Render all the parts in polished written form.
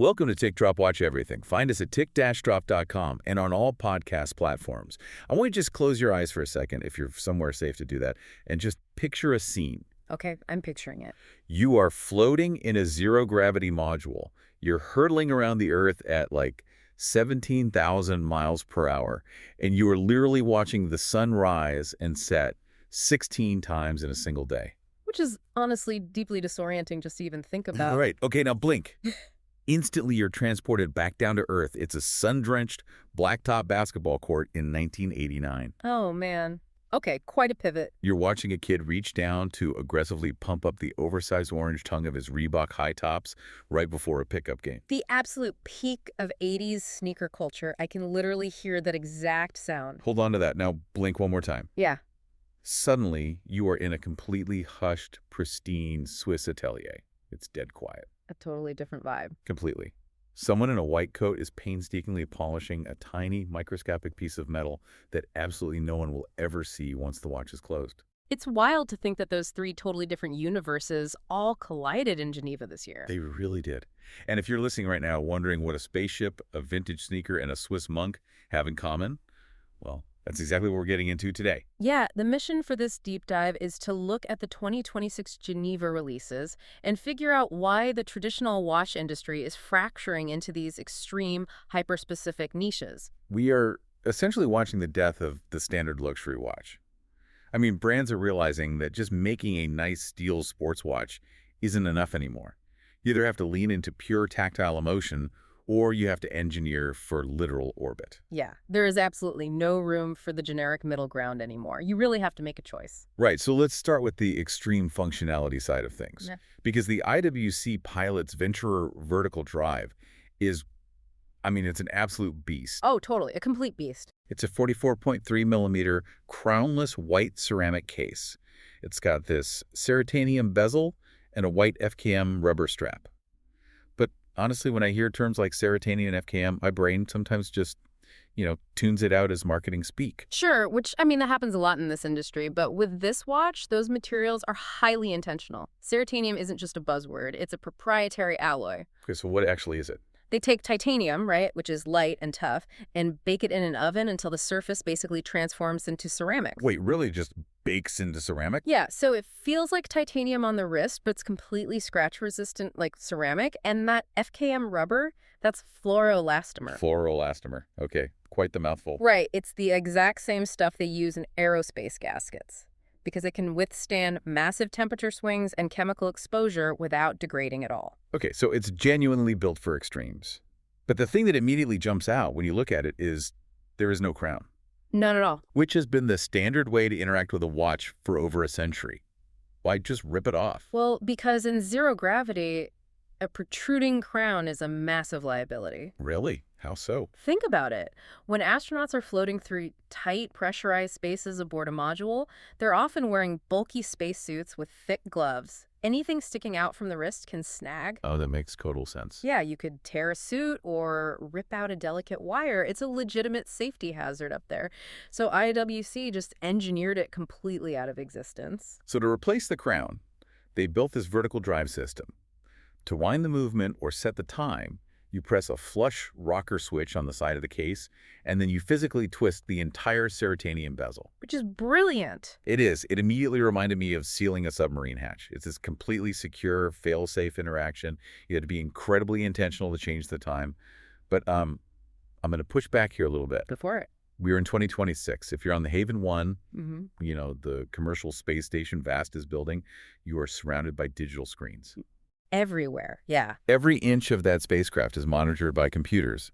Welcome to Tick Drop Watch Everything. Find us at tick-drop.com and on all podcast platforms. I want you to just close your eyes for a second, if you're somewhere safe to do that, and just picture a scene. Okay, I'm picturing it. You are floating in a zero-gravity module. You're hurtling around the Earth at like 17,000 miles per hour, and you are literally watching the sun rise and set 16 times in a single day. Which is honestly deeply disorienting just to even think about. All right, okay, now blink. Instantly, you're transported back down to Earth. It's a sun-drenched, blacktop basketball court in 1989. Oh, man. Okay, quite a pivot. You're watching a kid reach down to aggressively pump up the oversized orange tongue of his Reebok high tops right before a pickup game. The absolute peak of 80s sneaker culture. I can literally hear that exact sound. Hold on to that. Now blink one more time. Yeah. Suddenly, you are in a completely hushed, pristine Swiss atelier. It's dead quiet. A totally different vibe. Completely. Someone in a white coat is painstakingly polishing a tiny, microscopic piece of metal that absolutely no one will ever see once the watch is closed. It's wild to think that those three totally different universes all collided in Geneva this year. They really did. And if you're listening right now wondering what a spaceship, a vintage sneaker, and a Swiss monk have in common, well, that's exactly what we're getting into today. Yeah, the mission for this deep dive is to look at the 2026 Geneva releases and figure out why the traditional watch industry is fracturing into these extreme, hyper-specific niches. We are essentially watching the death of the standard luxury watch. I mean, brands are realizing that just making a nice steel sports watch isn't enough anymore. You either have to lean into pure tactile emotion or you have to engineer for literal orbit. Yeah, there is absolutely no room for the generic middle ground anymore. You really have to make a choice. Right, so let's start with the extreme functionality side of things. Yeah. Because the IWC Pilot's Venturer vertical drive is, it's an absolute beast. Oh, totally. A complete beast. It's a 44.3 millimeter crownless white ceramic case. It's got this ceratanium bezel and a white FKM rubber strap. Honestly, when I hear terms like ceratanium and FKM, my brain sometimes just, tunes it out as marketing speak. Sure, which, that happens a lot in this industry, but with this watch, those materials are highly intentional. Ceratanium isn't just a buzzword, it's a proprietary alloy. Okay, so what actually is it? They take titanium, right, which is light and tough, and bake it in an oven until the surface basically transforms into ceramic. Wait, really just bakes into ceramic? Yeah, so it feels like titanium on the wrist, but it's completely scratch-resistant like ceramic. And that FKM rubber, that's fluoroelastomer. Fluoroelastomer. Okay, quite the mouthful. Right, it's the exact same stuff they use in aerospace gaskets, because it can withstand massive temperature swings and chemical exposure without degrading at all. Okay, so it's genuinely built for extremes. But the thing that immediately jumps out when you look at it is there is no crown. None at all. Which has been the standard way to interact with a watch for over a century. Why just rip it off? Well, because in zero gravity, a protruding crown is a massive liability. Really? How so? Think about it. When astronauts are floating through tight, pressurized spaces aboard a module, they're often wearing bulky spacesuits with thick gloves. Anything sticking out from the wrist can snag. Oh, that makes total sense. Yeah, you could tear a suit or rip out a delicate wire. It's a legitimate safety hazard up there. So IWC just engineered it completely out of existence. So to replace the crown, they built this vertical drive system. To wind the movement or set the time, you press a flush rocker switch on the side of the case, and then you physically twist the entire ceratanium bezel. Which is brilliant. It is. It immediately reminded me of sealing a submarine hatch. It's this completely secure, fail-safe interaction. You had to be incredibly intentional to change the time. But I'm going to push back here a little bit. Go for it. We're in 2026. If you're on the Haven 1, the commercial space station VAST is building, you are surrounded by digital screens. Everywhere, yeah. Every inch of that spacecraft is monitored by computers.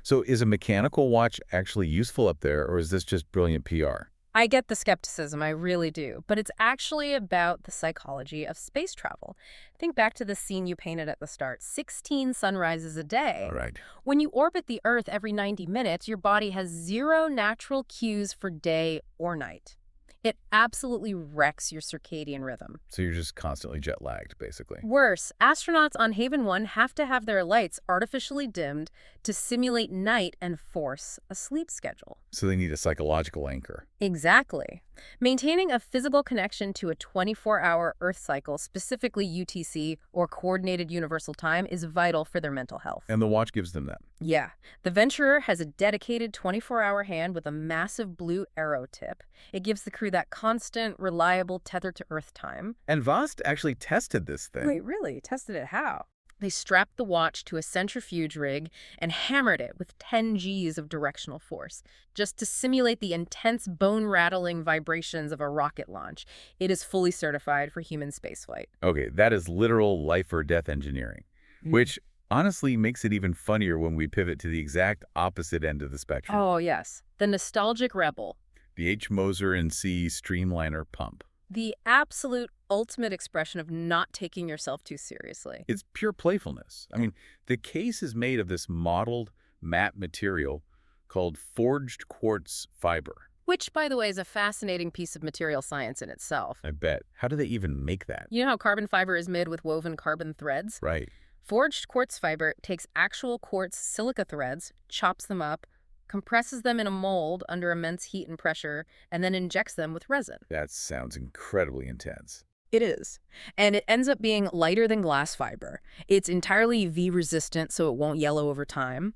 So is a mechanical watch actually useful up there, or is this just brilliant PR? I get the skepticism, I really do. But it's actually about the psychology of space travel. Think back to the scene you painted at the start. 16 sunrises a day. All right. When you orbit the Earth every 90 minutes, your body has zero natural cues for day or night. It absolutely wrecks your circadian rhythm. So you're just constantly jet lagged, basically. Worse, astronauts on Haven 1 have to have their lights artificially dimmed to simulate night and force a sleep schedule. So they need a psychological anchor. Exactly. Maintaining a physical connection to a 24-hour Earth cycle, specifically UTC or Coordinated Universal Time, is vital for their mental health. And the watch gives them that. Yeah. The Venturer has a dedicated 24-hour hand with a massive blue arrow tip. It gives the crew that constant, reliable tether to Earth time. And Vost actually tested this thing. Wait, really? Tested it how? They strapped the watch to a centrifuge rig and hammered it with 10 Gs of directional force, just to simulate the intense bone-rattling vibrations of a rocket launch. It is fully certified for human spaceflight. Okay, that is literal life or death engineering, which honestly makes it even funnier when we pivot to the exact opposite end of the spectrum. Oh, yes. The nostalgic rebel. The H. Moser and C. Streamliner Pump. The absolute ultimate expression of not taking yourself too seriously. It's pure playfulness. I mean, the case is made of this mottled matte material called forged quartz fiber. Which, by the way, is a fascinating piece of material science in itself. I bet. How do they even make that? You know how carbon fiber is made with woven carbon threads? Right. Forged quartz fiber takes actual quartz silica threads, chops them up, compresses them in a mold under immense heat and pressure, and then injects them with resin. That sounds incredibly intense. It is. And it ends up being lighter than glass fiber. It's entirely UV resistant, so it won't yellow over time.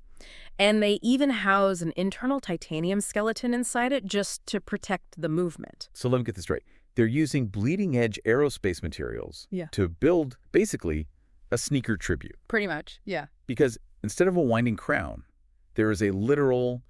And they even house an internal titanium skeleton inside it just to protect the movement. So let me get this straight. They're using bleeding-edge aerospace materials to build, basically, a sneaker tribute. Pretty much, yeah. Because instead of a winding crown, there is a literal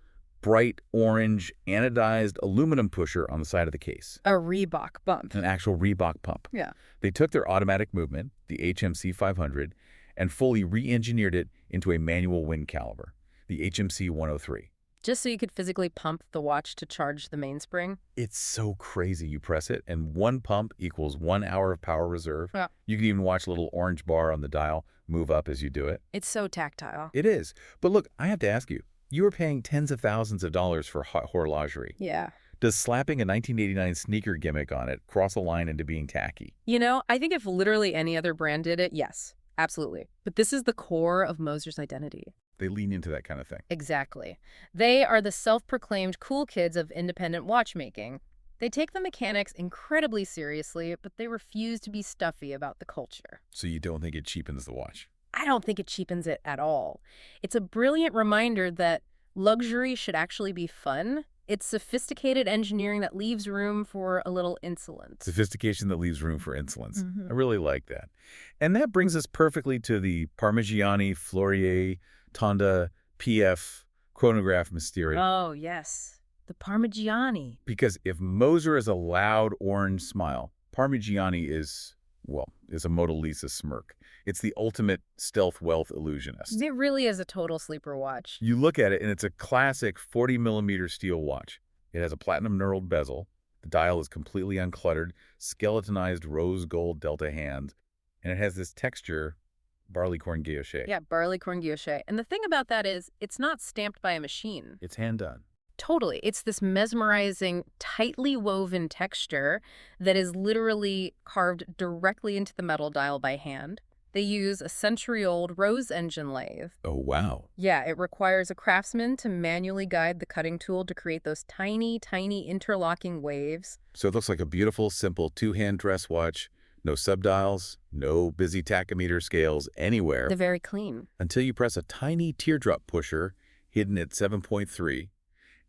bright orange anodized aluminum pusher on the side of the case. A Reebok Pump. An actual Reebok pump. Yeah. They took their automatic movement, the HMC 500, and fully re-engineered it into a manual wind caliber, the HMC 103. Just so you could physically pump the watch to charge the mainspring? It's so crazy. You press it, and one pump equals 1 hour of power reserve. Yeah. You can even watch a little orange bar on the dial move up as you do it. It's so tactile. It is. But look, I have to ask you, you were paying tens of thousands of dollars for horlogerie. Yeah. Does slapping a 1989 sneaker gimmick on it cross a line into being tacky? You know, I think if literally any other brand did it, yes, absolutely. But this is the core of Moser's identity. They lean into that kind of thing. Exactly. They are the self-proclaimed cool kids of independent watchmaking. They take the mechanics incredibly seriously, but they refuse to be stuffy about the culture. So you don't think it cheapens the watch? I don't think it cheapens it at all. It's a brilliant reminder that luxury should actually be fun. It's sophisticated engineering that leaves room for a little insolence. Sophistication that leaves room for insolence. I really like that. And that brings us perfectly to the Parmigiani, Fleurier, Tonda, PF, chronograph mystery. Oh, yes. The Parmigiani. Because if Moser is a loud orange smile, Parmigiani is, well, is a Mona Lisa smirk. It's the ultimate stealth wealth illusionist. It really is a total sleeper watch. You look at it, and it's a classic 40mm steel watch. It has a platinum knurled bezel. The dial is completely uncluttered, skeletonized rose gold delta hands, and it has this texture, barleycorn guilloche. Yeah, barleycorn guilloche. And the thing about that is, it's not stamped by a machine. It's hand done. Totally. It's this mesmerizing, tightly woven texture that is literally carved directly into the metal dial by hand. They use a century-old rose engine lathe. Oh, wow. Yeah, it requires a craftsman to manually guide the cutting tool to create those tiny, tiny interlocking waves. So it looks like a beautiful, simple two-hand dress watch. No subdials, no busy tachometer scales anywhere. They're very clean. Until you press a tiny teardrop pusher hidden at 7.3,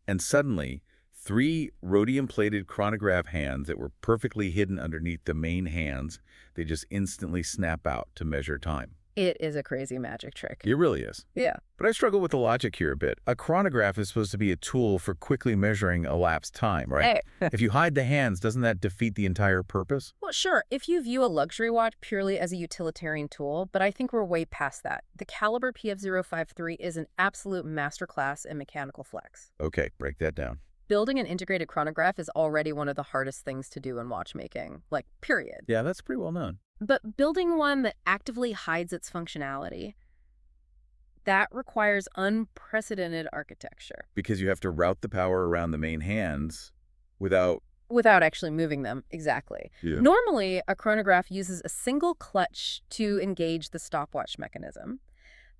and suddenly 3 rhodium-plated chronograph hands that were perfectly hidden underneath the main hands, they just instantly snap out to measure time. It is a crazy magic trick. It really is. Yeah. But I struggle with the logic here a bit. A chronograph is supposed to be a tool for quickly measuring elapsed time, right? Hey. If you hide the hands, doesn't that defeat the entire purpose? Well, sure, if you view a luxury watch purely as a utilitarian tool, but I think we're way past that. The Caliber PF053 is an absolute masterclass in mechanical flex. Okay, break that down. Building an integrated chronograph is already one of the hardest things to do in watchmaking, like, period. Yeah, that's pretty well known. But building one that actively hides its functionality, that requires unprecedented architecture. Because you have to route the power around the main hands without actually moving them, exactly. Yeah. Normally, a chronograph uses a single clutch to engage the stopwatch mechanism.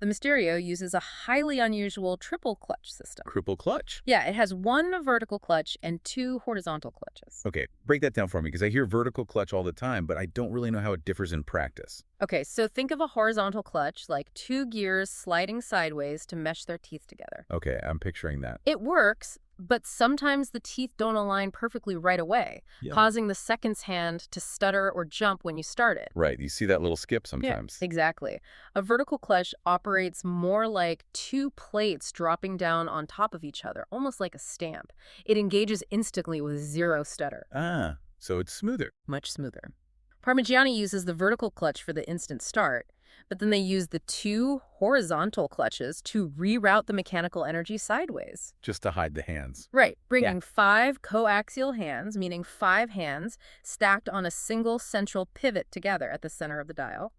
The Mysterio uses a highly unusual triple clutch system. Triple clutch? Yeah, it has one vertical clutch and two horizontal clutches. Okay, break that down for me, because I hear vertical clutch all the time, but I don't really know how it differs in practice. Okay, so think of a horizontal clutch like two gears sliding sideways to mesh their teeth together. Okay, I'm picturing that. It works, but sometimes the teeth don't align perfectly right away, causing the second's hand to stutter or jump when you start it. Right, you see that little skip sometimes. Yeah, exactly. A vertical clutch operates more like two plates dropping down on top of each other, almost like a stamp. It engages instantly with zero stutter. Ah, so it's smoother. Much smoother. Parmigiani uses the vertical clutch for the instant start, but then they use the two horizontal clutches to reroute the mechanical energy sideways. Just to hide the hands. Right, bringing 5 coaxial hands, meaning 5 hands, stacked on a single central pivot together at the center of the dial.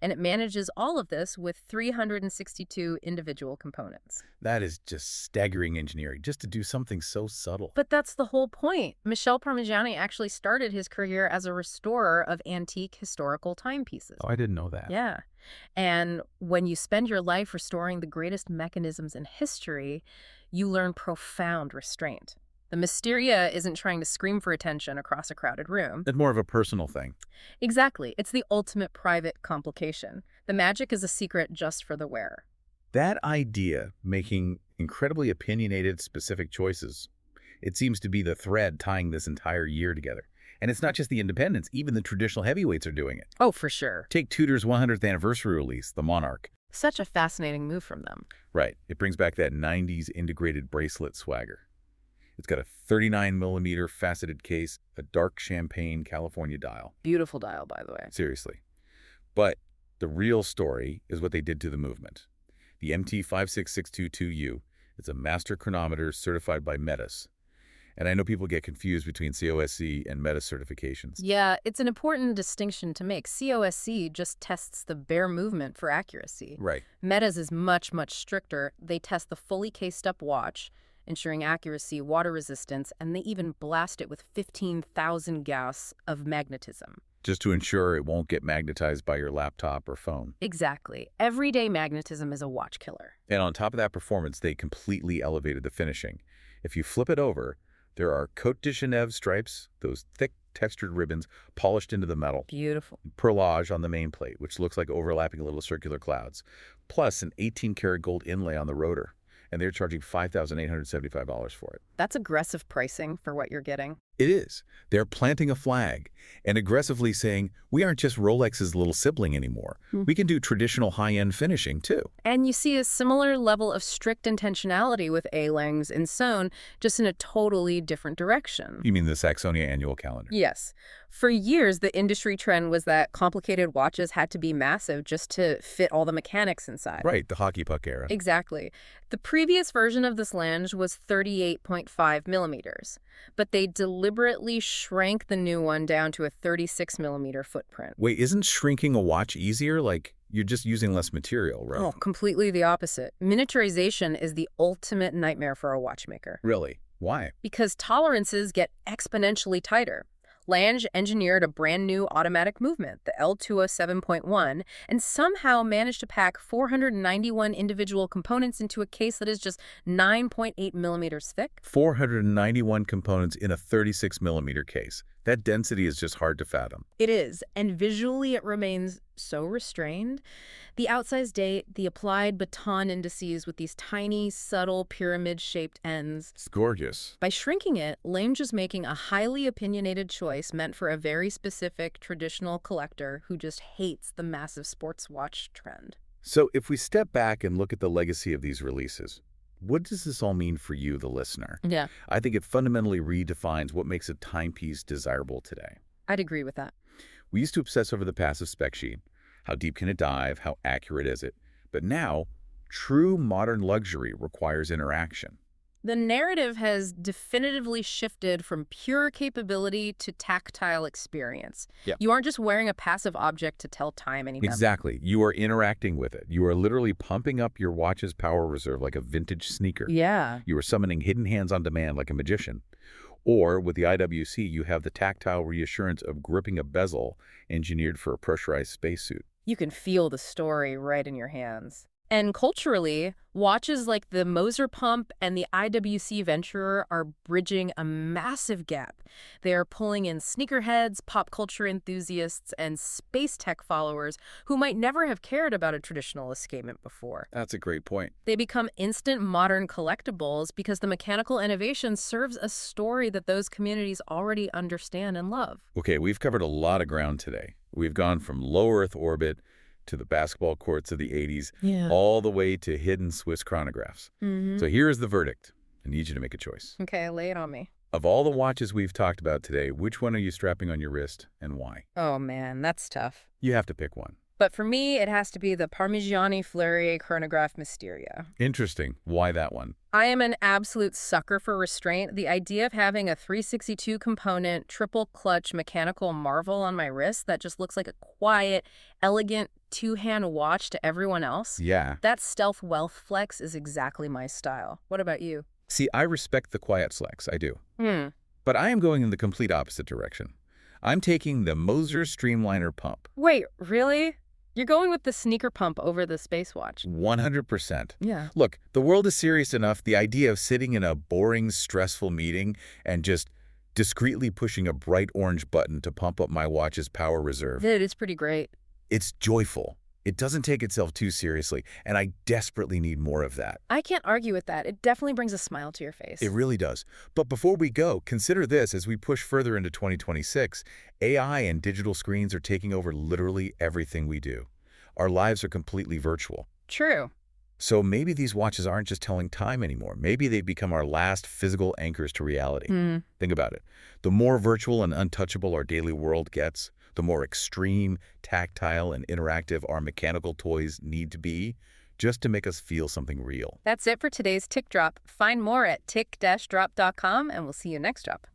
And it manages all of this with 362 individual components. That is just staggering engineering, just to do something so subtle. But that's the whole point. Michel Parmigiani actually started his career as a restorer of antique historical timepieces. Oh, I didn't know that. Yeah. And when you spend your life restoring the greatest mechanisms in history, you learn profound restraint. The Mysteria isn't trying to scream for attention across a crowded room. It's more of a personal thing. Exactly. It's the ultimate private complication. The magic is a secret just for the wearer. That idea, making incredibly opinionated, specific choices, it seems to be the thread tying this entire year together. And it's not just the independents, even the traditional heavyweights are doing it. Oh, for sure. Take Tudor's 100th anniversary release, the Monarch. Such a fascinating move from them. Right. It brings back that 90s integrated bracelet swagger. It's got a 39mm faceted case, a dark champagne California dial. Beautiful dial, by the way. Seriously. But the real story is what they did to the movement. The MT56622U is a master chronometer certified by Metis. And I know people get confused between COSC and Metis certifications. Yeah, it's an important distinction to make. COSC just tests the bare movement for accuracy. Right. Metis is much, much stricter. They test the fully cased-up watch, ensuring accuracy, water resistance, and they even blast it with 15,000 Gauss of magnetism. Just to ensure it won't get magnetized by your laptop or phone. Exactly. Everyday magnetism is a watch killer. And on top of that performance, they completely elevated the finishing. If you flip it over, there are Côte de Genève stripes, those thick textured ribbons polished into the metal. Beautiful. Perlage on the main plate, which looks like overlapping little circular clouds, plus an 18-karat gold inlay on the rotor. And they're charging $5,875 for it. That's aggressive pricing for what you're getting. It is. They're planting a flag and aggressively saying, we aren't just Rolex's little sibling anymore. We can do traditional high-end finishing, too. And you see a similar level of strict intentionality with A-Langs and Sohn, just in a totally different direction. You mean the Saxonia annual calendar? Yes. For years, the industry trend was that complicated watches had to be massive just to fit all the mechanics inside. Right, the hockey puck era. Exactly. The previous version of this lens was 38.5 millimeters, but they deliberately shrank the new one down to a 36 millimeter footprint. Wait, isn't shrinking a watch easier? Like, you're just using less material, right? Oh, completely the opposite. Miniaturization is the ultimate nightmare for a watchmaker. Really? Why? Because tolerances get exponentially tighter. Lange engineered a brand new automatic movement, the L207.1, and somehow managed to pack 491 individual components into a case that is just 9.8 millimeters thick. 491 components in a 36mm case. That density is just hard to fathom. It is, and visually it remains so restrained. The outsized date, the applied baton indices with these tiny, subtle, pyramid-shaped ends. It's gorgeous. By shrinking it, Lange is making a highly opinionated choice meant for a very specific traditional collector who just hates the massive sports watch trend. So if we step back and look at the legacy of these releases, what does this all mean for you, the listener? Yeah. I think it fundamentally redefines what makes a timepiece desirable today. I'd agree with that. We used to obsess over the passive spec sheet. How deep can it dive? How accurate is it? But now, true modern luxury requires interaction. The narrative has definitively shifted from pure capability to tactile experience. Yeah. You aren't just wearing a passive object to tell time anymore. Exactly. You are interacting with it. You are literally pumping up your watch's power reserve like a vintage sneaker. Yeah. You are summoning hidden hands on demand like a magician. Or with the IWC, you have the tactile reassurance of gripping a bezel engineered for a pressurized spacesuit. You can feel the story right in your hands. And culturally, watches like the Moser Pump and the IWC Venturer are bridging a massive gap. They are pulling in sneakerheads, pop culture enthusiasts, and space tech followers who might never have cared about a traditional escapement before. That's a great point. They become instant modern collectibles because the mechanical innovation serves a story that those communities already understand and love. Okay, we've covered a lot of ground today. We've gone from low Earth orbit to the basketball courts of the 80s, Yeah. all the way to hidden Swiss chronographs. Mm-hmm. So here's the verdict. I need you to make a choice. Okay, lay it on me. Of all the watches we've talked about today, which one are you strapping on your wrist and why? Oh man, that's tough. You have to pick one. But for me, it has to be the Parmigiani Fleurier chronograph Mysteria. Interesting. Why that one? I am an absolute sucker for restraint. The idea of having a 362-component, triple-clutch mechanical marvel on my wrist that just looks like a quiet, elegant, two-hand watch to everyone else, Yeah. that stealth wealth flex is exactly my style. What about you? See, I respect the quiet flex. I do. Hmm. But I am going in the complete opposite direction. I'm taking the Moser Streamliner Pump. Wait, really? You're going with the sneaker pump over the space watch. 100%. Yeah. Look, the world is serious enough. The idea of sitting in a boring, stressful meeting and just discreetly pushing a bright orange button to pump up my watch's power reserve. It is pretty great. It's joyful. It doesn't take itself too seriously, and I desperately need more of that. I can't argue with that. It definitely brings a smile to your face. It really does. But before we go, consider this as we push further into 2026. AI and digital screens are taking over literally everything we do. Our lives are completely virtual. True. So maybe these watches aren't just telling time anymore. Maybe they've become our last physical anchors to reality. Think about it. The more virtual and untouchable our daily world gets, the more extreme, tactile, and interactive our mechanical toys need to be just to make us feel something real. That's it for today's Tick Drop. Find more at tick-drop.com, and we'll see you next drop.